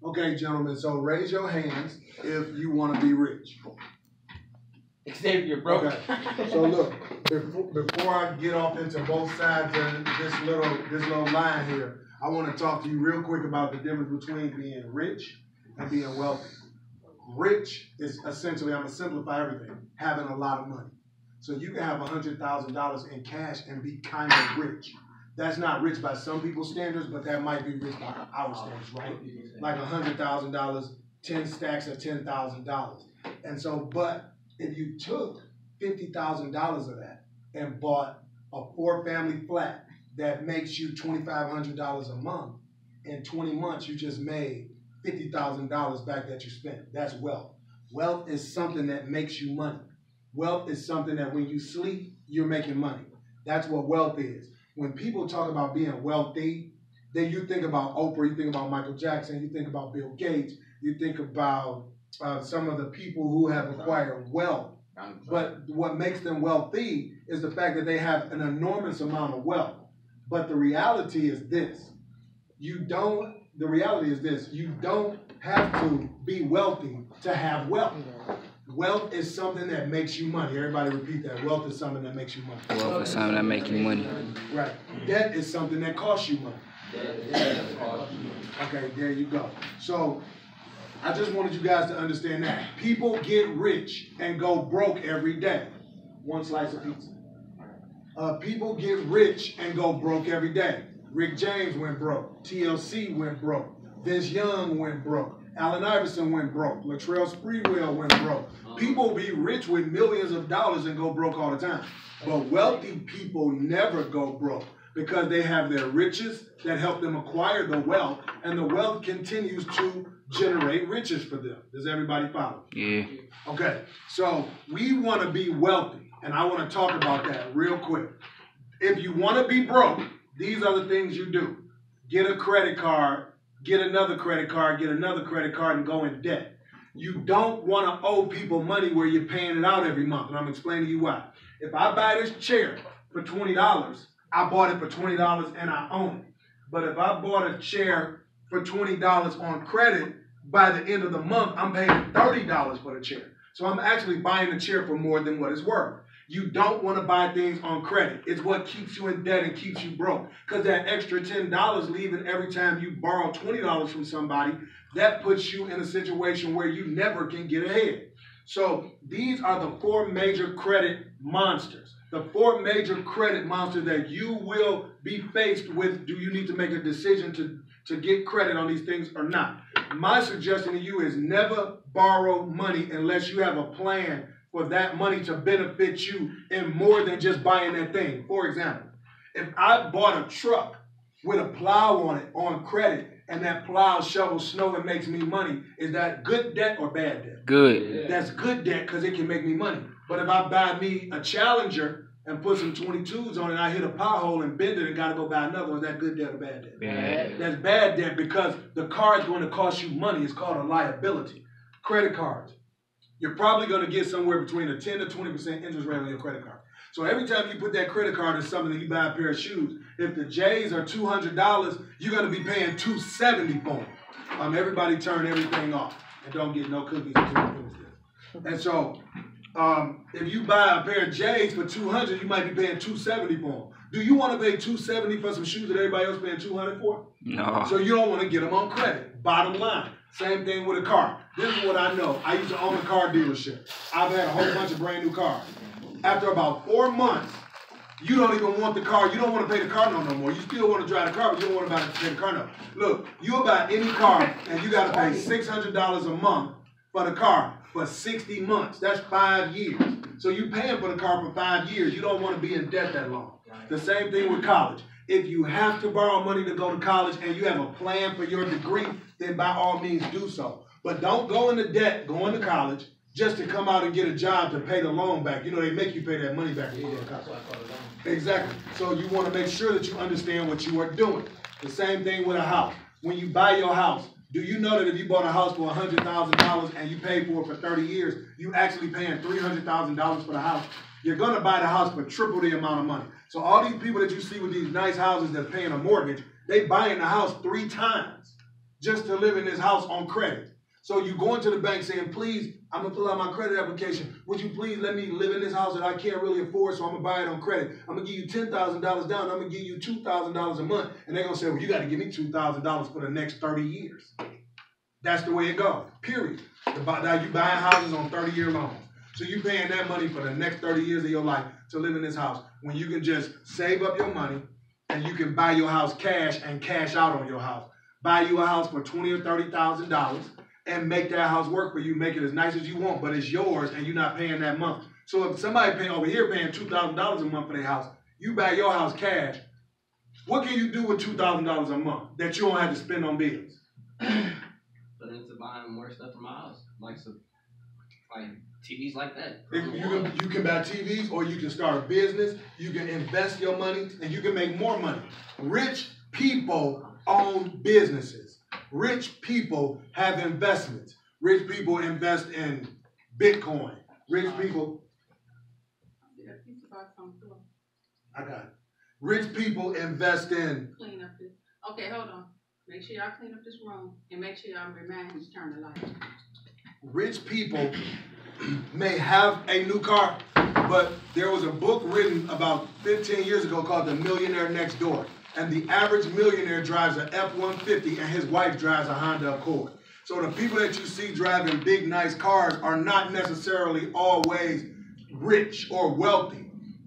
Okay, gentlemen, so raise your hands if you want to be rich. Xavier, bro. Okay, so look, before I get off into both sides of this little line here, I want to talk to you real quick about the difference between being rich and being wealthy. Rich is essentially, I'm going to simplify everything, having a lot of money. So you can have $100,000 in cash and be kind of rich. That's not rich by some people's standards, but that might be rich by our standards, right? Like $100,000, 10 stacks of $10,000. And so, but if you took $50,000 of that and bought a 4-family flat that makes you $2,500 a month, in 20 months you just made $50,000 back that you spent. That's wealth. Wealth is something that makes you money. Wealth is something that when you sleep, you're making money. That's what wealth is. When people talk about being wealthy, then you think about Oprah, you think about Michael Jackson, you think about Bill Gates, you think about some of the people who have acquired wealth. But what makes them wealthy is the fact that they have an enormous amount of wealth. But the reality is this. You don't have to be wealthy to have wealth. Wealth is something that makes you money. Everybody repeat that. Wealth is something that makes you money. Wealth is something that makes you money. Right. Debt is something that costs you money. Okay, there you go. So I just wanted you guys to understand that. People get rich and go broke every day. One slice of pizza. People get rich and go broke every day. Rick James went broke. TLC went broke. Vince Young went broke. Allen Iverson went broke. Latrell Sprewell went broke. People be rich with millions of dollars and go broke all the time. But wealthy people never go broke because they have their riches that help them acquire the wealth, and the wealth continues to generate riches for them. Does everybody follow? Yeah. Okay, so we want to be wealthy, and I want to talk about that real quick. If you want to be broke, these are the things you do. Get a credit card, get another credit card, get another credit card, and go in debt. You don't want to owe people money where you're paying it out every month, and I'm explaining to you why. If I buy this chair for $20, I bought it for $20 and I own it. But if I bought a chair for $20 on credit, by the end of the month, I'm paying $30 for the chair. So I'm actually buying the chair for more than what it's worth. You don't want to buy things on credit. It's what keeps you in debt and keeps you broke. Because that extra $10 leaving every time you borrow $20 from somebody, that puts you in a situation where you never can get ahead. So these are the 4 major credit monsters. The 4 major credit monsters that you will be faced with. Do you need to make a decision to get credit on these things or not? My suggestion to you is never borrow money unless you have a plan for that money to benefit you in more than just buying that thing. For example, if I bought a truck with a plow on it on credit and that plow shovels snow and makes me money, is that good debt or bad debt? Good. That's good debt because it can make me money. But if I buy me a Challenger and put some 22s on it and I hit a pothole and bend it and got to go buy another one, is that good debt or bad debt? Bad. That's bad debt because the car is going to cost you money. It's called a liability. Credit cards. You're probably going to get somewhere between a 10 to 20% interest rate on your credit card. So every time you put that credit card in something and you buy a pair of shoes, if the J's are $200, you're going to be paying $270 for them. Everybody turn everything off and don't get no cookies until you finish this. And so if you buy a pair of J's for $200, you might be paying $270 for them. Do you want to pay $270 for some shoes that everybody else paying $200 for? No. So you don't want to get them on credit. Bottom line. Same thing with a car. This is what I know. I used to own a car dealership. I've had a whole bunch of brand new cars. After about 4 months, you don't even want the car. You don't want to pay the car note no more. You still want to drive the car, but you don't want to pay the car note. Look, you'll buy any car, and you got to pay $600 a month for the car for 60 months. That's 5 years. So you're paying for the car for 5 years. You don't want to be in debt that long. The same thing with college. If you have to borrow money to go to college and you have a plan for your degree, then by all means do so. But don't go into debt going to college just to come out and get a job to pay the loan back. You know, they make you pay that money back when you go to college. Exactly. So you want to make sure that you understand what you are doing. The same thing with a house. When you buy your house, do you know that if you bought a house for $100,000 and you paid for it for 30 years, you actually paying $300,000 for the house? You're going to buy the house for triple the amount of money. So all these people that you see with these nice houses that's paying a mortgage, they buying the house 3 times. just to live in this house on credit. So you go into the bank saying, please, I'm gonna fill out my credit application. Would you please let me live in this house that I can't really afford, so I'm gonna buy it on credit. I'm gonna give you $10,000 down, I'm gonna give you $2,000 a month. And they're gonna say, well, you gotta give me $2,000 for the next 30 years. That's the way it goes, period. Now you buying houses on 30-year loans. So you paying that money for the next 30 years of your life to live in this house, when you can just save up your money and you can buy your house cash and cash out on your house. Buy you a house for $20,000 or $30,000 and make that house work for you, make it as nice as you want, but it's yours and you're not paying that month. So if somebody paying over here paying $2,000 a month for their house, you buy your house cash, what can you do with $2,000 a month that you don't have to spend on bills? Put into buying more stuff for my house, like TVs like that. You can buy TVs, or you can start a business, you can invest your money, and you can make more money. Rich people own businesses. Rich people have investments. Rich people invest in Bitcoin. Rich people. I got it. Rich people invest in. Clean up this. Okay, hold on. Make sure y'all clean up this room and make sure y'all remind to turn the light. Rich people may have a new car, but there was a book written about 15 years ago called The Millionaire Next Door. And the average millionaire drives an F-150 and his wife drives a Honda Accord. So the people that you see driving big, nice cars are not necessarily always rich or wealthy.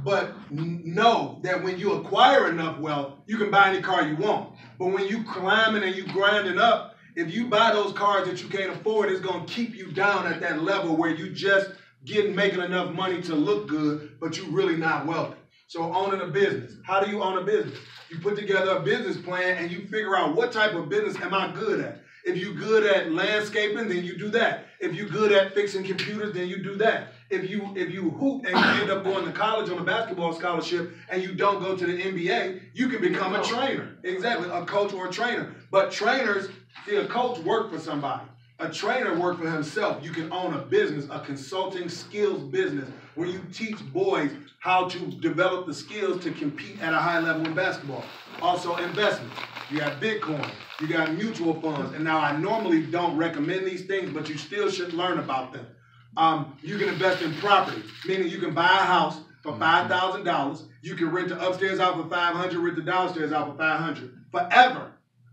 But know that when you acquire enough wealth, you can buy any car you want. But when you climbing and you grinding up, if you buy those cars that you can't afford, it's going to keep you down at that level where you just making enough money to look good, but you really not wealthy. So owning a business. How do you own a business? You put together a business plan and you figure out what type of business am I good at. If you're good at landscaping, then you do that. If you're good at fixing computers, then you do that. If you hoop and you end up going to college on a basketball scholarship and you don't go to the NBA, you can become a trainer. Exactly, a coach or a trainer. But trainers, see, a coach work for somebody. A trainer work for himself. You can own a business, a consulting skills business, where you teach boys how to develop the skills to compete at a high level in basketball. Also investments. You got Bitcoin, you got mutual funds. And now I normally don't recommend these things, but you still should learn about them. You can invest in property, meaning you can buy a house for $5,000. You can rent the upstairs out for $500, rent the downstairs out for $500, forever.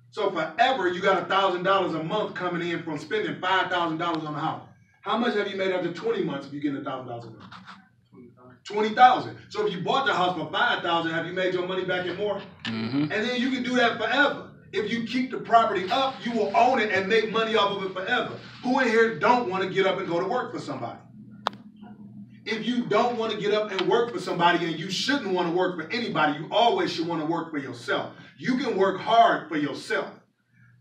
So forever, you got $1,000 a month coming in from spending $5,000 on a house. How much have you made after 20 months if you're getting $1,000 a month? $20,000. So if you bought the house for $5,000, have you made your money back and more? Mm-hmm. And then you can do that forever. If you keep the property up, you will own it and make money off of it forever. Who in here don't want to get up and go to work for somebody? If you don't want to get up and work for somebody, and you shouldn't want to work for anybody, you always should want to work for yourself. You can work hard for yourself.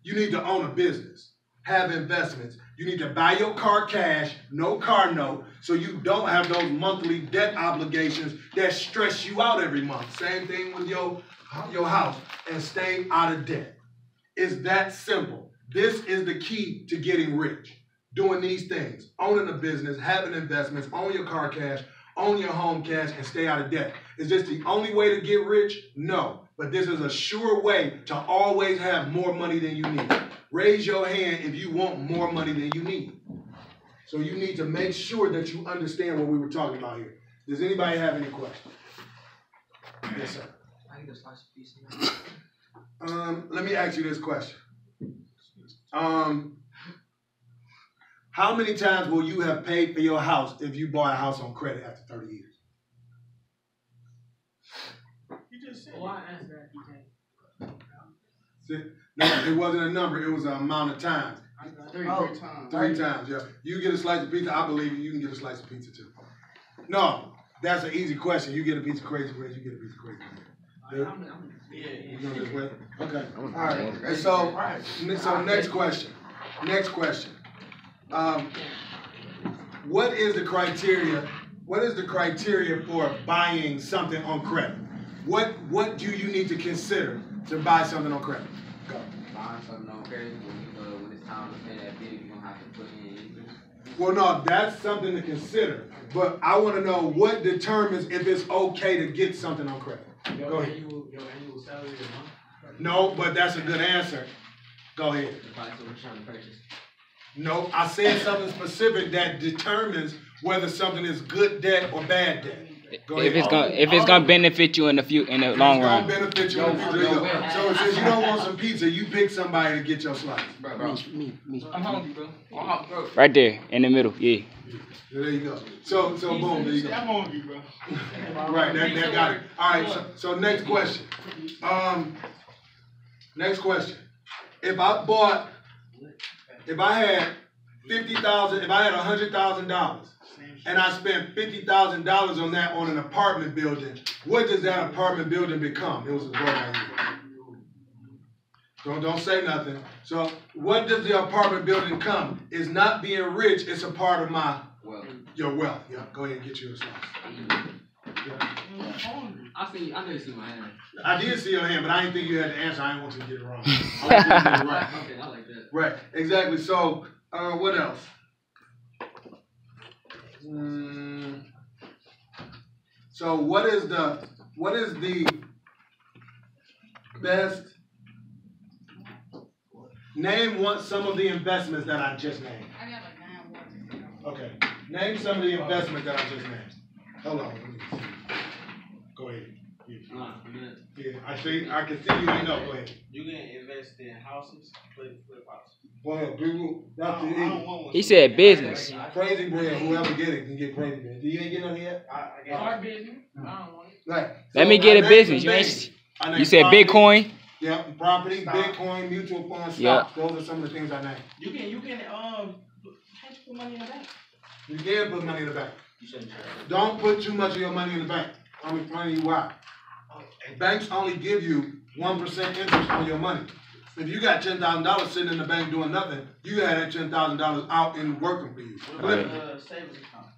You need to own a business, have investments. You need to buy your car cash, no car note, so you don't have those monthly debt obligations that stress you out every month. Same thing with your house, and stay out of debt. It's that simple. This is the key to getting rich. Doing these things, owning a business, having investments, own your car cash, own your home cash, and stay out of debt. Is this the only way to get rich? No, but this is a sure way to always have more money than you need. Raise your hand if you want more money than you need. So you need to make sure that you understand what we were talking about here. Does anybody have any questions? Yes, sir. Let me ask you this question. How many times will you have paid for your house if you bought a house on credit after 30 years? You just said. Well, I answered that. No, it wasn't a number. It was an amount of times. Three times. 3 times, yeah. You get a slice of pizza, I believe you can get a slice of pizza too. No, that's an easy question. You get a piece of Crazy Bread, you get a piece of Crazy Bread. Yeah. You know this way? Okay. All right. And so next question. What is the criteria? What is the criteria for buying something on credit? What do you need to consider to buy something on credit? Go. Buying something on credit when it's time to pay that bill, you're gonna have to put in interest. Well, no, that's something to consider. But I want to know what determines if it's okay to get something on credit. Go ahead. Your annual salary a month? No, but that's a good answer. Go ahead. The price of what we're trying to purchase. No, I said something specific that determines whether something is good debt or bad debt. Go If ahead. it's gonna benefit you in the long run. It's gonna benefit you in the future. So since you don't want some pizza, you pick somebody to get your slice. Bro. Me. I'm hungry, bro. I'm bro. Right there in the middle. Yeah. There you go. So boom, there you go. I'm hungry, bro. Right, that got it. All right, so next question. Next question. If I had $50,000, if I had $100,000 and I spent $50,000 on that on an apartment building, what does that apartment building become? It was a broke idea. Don't say nothing. So what does the apartment building come? It's not being rich, it's a part of your wealth. Yeah, go ahead and get you a slice. Yeah. I know you see my hand. I did see your hand, but I didn't think you had the answer. I didn't want you to get it wrong. I want you to get it right. Okay, I like that. Right, exactly. So, what else? So what is the best? Name some of the investments that I just named. I got like 9 watches. Okay. Name some of the investments that I just named. Hold on. Let me see. Go ahead. Yeah, I can see you ain't know. Go ahead. You can invest in houses, flip houses. Go ahead, Google. That's the I don't want one. He said business. Crazy bread. Whoever get it can get crazy bread. You ain't get none yet? I Our business. I don't want it. Right. Let me get a business. You said Bitcoin. Yeah, property, Stock. Bitcoin, mutual funds, Yeah. stocks. Those are some of the things I named. You can can't you put money in the bank? You can put money in the bank. You shouldn't. Don't put too much of your money in the bank. I'm explaining you why. Banks only give you 1% interest on your money. If you got $10,000 sitting in the bank doing nothing, you had that $10,000 out and working for you. What about savings account?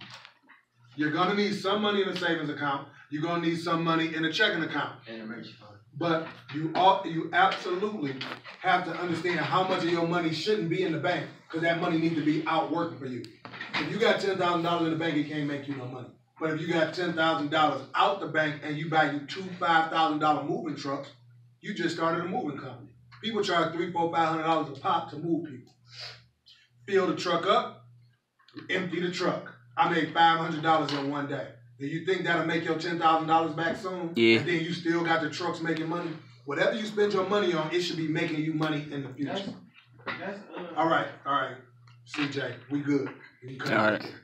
You're gonna need some money in a savings account. You're gonna need some money in a checking account. And emergency fund. But you absolutely have to understand how much of your money shouldn't be in the bank, because that money needs to be out working for you. If you got $10,000 in the bank, it can't make you no money. But if you got $10,000 out the bank and you buy you 2 $5,000 moving trucks, you just started a moving company. People charge $300, $400, $500 a pop to move people. Fill the truck up, empty the truck. I made $500 in one day. Do you think that'll make your $10,000 back soon? Yeah. And then you still got the trucks making money? Whatever you spend your money on, it should be making you money in the future. That's All right. CJ, we good. You come All out right. there.